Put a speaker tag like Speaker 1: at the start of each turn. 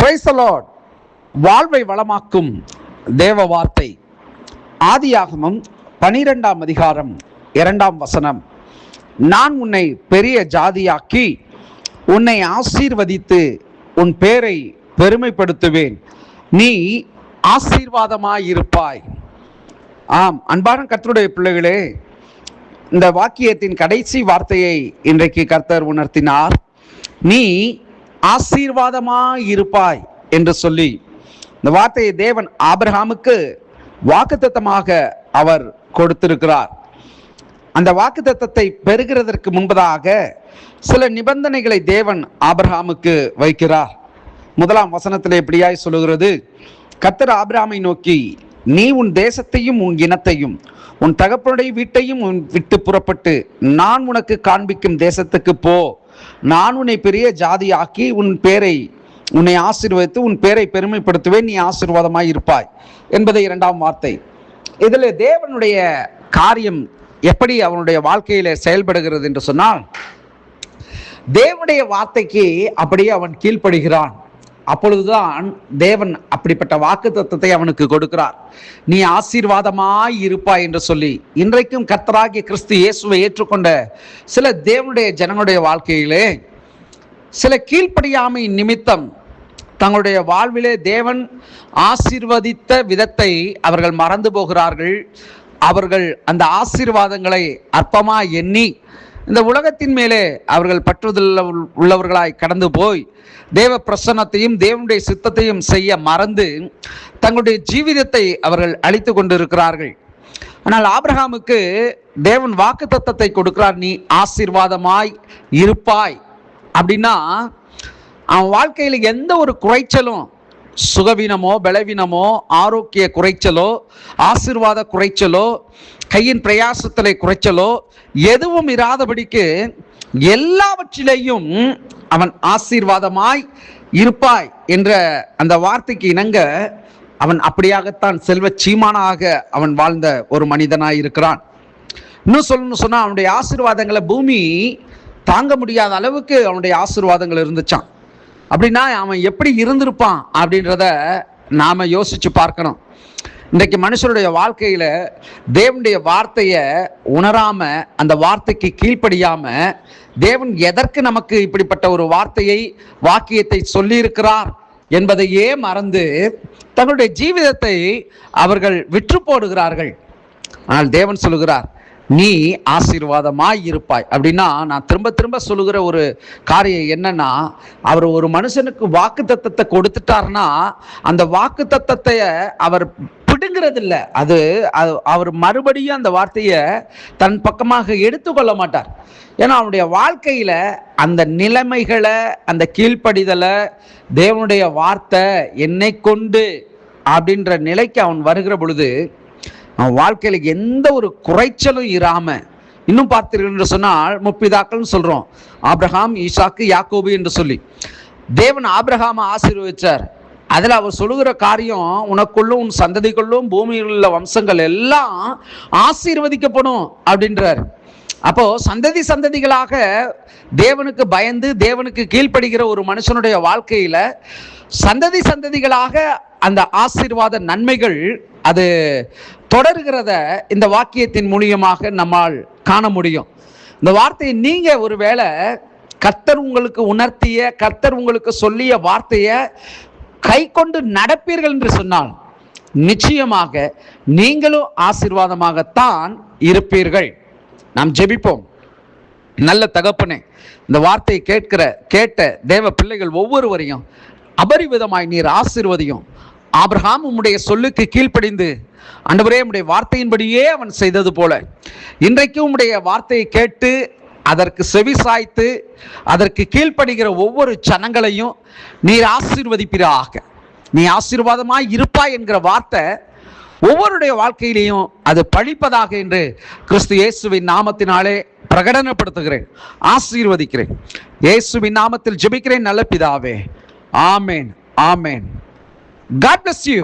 Speaker 1: Praise the Lord. வாழ்வை வளமாக்கும் தேவ வார்த்தை. ஆதியாகமம் 12ஆம் அதிகாரம் 2ஆம் வசனம். நான் உன்னை பெரிய ஜாதியாக்கி உன்னை ஆசீர்வதித்து உன் பேரை பெருமைப்படுத்துவேன், நீ ஆசீர்வாதமாயிருப்பாய். ஆம், அன்பான கர்த்தருடைய பிள்ளைகளே, இந்த வாக்கியத்தின் கடைசி வார்த்தையை இன்றைக்கு கர்த்தர் உணர்த்தினார். நீ ஆசீர்வாதமாயிருப்பாய் என்று சொல்லி இந்த வார்த்தையை தேவன் ஆபிரகாமுக்கு வாக்குத்தத்தமாக அவர் கொடுத்திருக்கிறார். அந்த வாக்குத்தத்தத்தை பெறுகிறதற்கு முன்பதாக சில நிபந்தனைகளை தேவன் ஆபிரகாமுக்கு வைக்கிறார். 1ஆம் வசனத்தில் எப்படியாய் சொல்லுகிறது, கர்த்தர் ஆபிரகாமை நோக்கி, நீ உன் தேசத்தையும் உன் இனத்தையும் உன் தகப்பனுடைய வீட்டையும் விட்டு புறப்பட்டு நான் உனக்கு காண்பிக்கும் தேசத்துக்கு போ. நான் உன்னை பெரிய ஜாதியாக்கி உன்னை ஆசீர்வதித்து உன் பேரை பெருமைப்படுத்துவேன், நீ ஆசீர்வாதமாய் இருப்பாய் என்பதை 2ஆம் வார்த்தை. இதில் தேவனுடைய காரியம் எப்படி அவனுடைய வாழ்க்கையில செயல்படுகிறது என்று சொன்னால், தேவனுடைய வார்த்தைக்கு அப்படியே அவன் கீழ்ப்படுகிறான். அப்பொழுதுதான் தேவன் அப்படிப்பட்ட வாக்குத்தத்தத்தை அவனுக்கு கொடுக்கிறார். நீ ஆசீர்வாதமாய் இருப்பாய் என்று சொல்லி. இன்றைக்கும் கர்த்தராகிய கிறிஸ்து இயேசுவை ஏற்றுக்கொண்ட சில தேவனுடைய ஜனங்களுடைய வாழ்க்கையிலே சில கீழ்ப்படியாமை நிமித்தம் தங்களுடைய வாழ்விலே தேவன் ஆசீர்வதித்த விதத்தை அவர்கள் மறந்து போகிறார்கள். அவர்கள் அந்த ஆசீர்வாதங்களை அற்பமாய் எண்ணி இந்த உலகத்தின் மேலே அவர்கள் பற்றுதல் உள்ளவர்களாய் கடந்து போய் தேவ பிரசன்னத்தையும் தேவனுடைய சித்தத்தையும் செய்ய மறந்து தங்களுடைய ஜீவிதத்தை அவர்கள் அழித்து கொண்டிருக்கிறார்கள். ஆனால் ஆபிரகாமுக்கு தேவன் வாக்குத்தத்தத்தை கொடுக்கிறார், நீ ஆசீர்வாதமாய் இருப்பாய். அப்படின்னா அவன் வாழ்க்கையில் எந்த ஒரு குறைச்சலும், சுகவீனமோ பலவீனமோ ஆரோக்கிய குறைச்சலோ ஆசீர்வாத குறைச்சலோ கையின் பிரயாசத்திலே குறைச்சலோ எதுவும் இராதபடிக்கு எல்லாவற்றிலேயும் அவன் ஆசீர்வாதமாய் இருப்பாய் என்ற அந்த வார்த்தைக்கு இணங்க அவன் அப்படியாகத்தான் செல்வ சீமானாக அவன் வாழ்ந்த ஒரு மனிதனாய் இருக்கிறான். இன்னும் சொல்லணும்னு சொன்னா, அவனுடைய ஆசீர்வாதங்களை பூமி தாங்க முடியாத அளவுக்கு அவனுடைய ஆசீர்வாதங்கள் இருந்துச்சான். அப்படின்னா அவன் எப்படி இருந்திருப்பான் அப்படின்றத நாம யோசிச்சு பார்க்கணும். இன்றைக்கு மனுஷனுடைய வாழ்க்கையில தேவனுடைய வார்த்தையை உணராம, அந்த வார்த்தைக்கு கீழ்ப்படியாம, தேவன் எதற்கு நமக்கு இப்படிப்பட்ட ஒரு வாக்கியத்தை சொல்லி இருக்கிறார் என்பதையே மறந்து தங்களுடைய ஜீவிதத்தை அவர்கள் விற்று போடுகிறார்கள். ஆனால் தேவன் சொல்லுகிறார், நீ ஆசீர்வாதமாய் இருப்பாய். அப்படின்னா நான் திரும்ப திரும்ப சொல்லுகிற ஒரு காரியம் என்னன்னா, அவர் ஒரு மனுஷனுக்கு வாக்குத்தத்தத்தை கொடுத்துட்டார்னா அந்த வாக்குத்தத்தத்தை அவர் பிடுங்கிறது இல்லை. அது அவர் மறுபடியும் அந்த வார்த்தையை தன் பக்கமாக எடுத்துக்கொள்ள மாட்டார். ஏன்னா அவனுடைய வாழ்க்கையில அந்த நிலைமைகளை, அந்த கீழ்ப்படிதலை, தேவனுடைய வார்த்தை என்னை கொண்டு அப்படின்ற நிலைக்கு அவன் வருகிற பொழுது அவன் வாழ்க்கையில எந்த ஒரு குறைச்சலும் இராம, இன்னும் பார்த்தீர்கள் என்று சொன்னால் முற்பிதாக்கள்னு சொல்றோம், ஆபிரகாம், ஈசாக்கு, யாக்கோபு என்று சொல்லி தேவன் ஆபிரகாமை ஆசீர்வதிச்சார். அதில் அவர் சொல்லுகிற காரியம், உனக்குள்ளும் உன் சந்ததிக்குள்ளும் பூமியில் உள்ள வம்சங்கள் எல்லாம் ஆசீர்வதிக்கப்படும் அப்படின்றார். அப்போ சந்ததிகளாக தேவனுக்கு பயந்து தேவனுக்கு கீழ்ப்படுகிற ஒரு மனுஷனுடைய வாழ்க்கையில சந்ததிகளாக அந்த ஆசீர்வாத நன்மைகள் அது தொடர்கிறத இந்த வாக்கியத்தின் மூலியமாக நம்மால் காண முடியும். இந்த வார்த்தையை நீங்க ஒருவேளை கர்த்தர் உங்களுக்கு உணர்த்திய, கர்த்தர் உங்களுக்கு சொல்லிய வார்த்தையை கை கொண்டு நடப்பீர்கள் என்று சொன்னால் நிச்சயமாக நீங்களும் ஆசீர்வாதமாகத்தான் இருப்பீர்கள். நாம் ஜெபிப்போம். நல்ல தகப்பனே, இந்த வார்த்தையை கேட்ட தேவ பிள்ளைகள் ஒவ்வொருவரையும் அபரிவிதமாய் நீர் ஆசீர்வதியும். ஆபிரகாம் உம்முடைய சொல்லுக்கு கீழ்ப்படிந்து ஆண்டவரே உம்முடைய வார்த்தையின்படியே அவன் செய்தது போல இன்றைக்கு உம்முடைய வார்த்தையை கேட்டு அதற்கு செவி சாய்த்து அதற்கு கீழ்ப்படுகிற ஒவ்வொரு ஜனங்களையும் நீர் ஆசீர்வதிப்பீராக. நீ ஆசீர்வாதமாய் இருப்பாய் என்கிற வார்த்தை ஒவ்வொருடைய வாழ்க்கையிலையும் அது பழிப்பதாக என்று கிறிஸ்து இயேசுவின் நாமத்தினாலே பிரகடனப்படுத்துகிறேன், ஆசீர்வதிக்கிறேன். இயேசுவின் நாமத்தில் ஜெபிக்கிறேன் நல்ல பிதாவே. ஆமேன், ஆமேன். God bless you.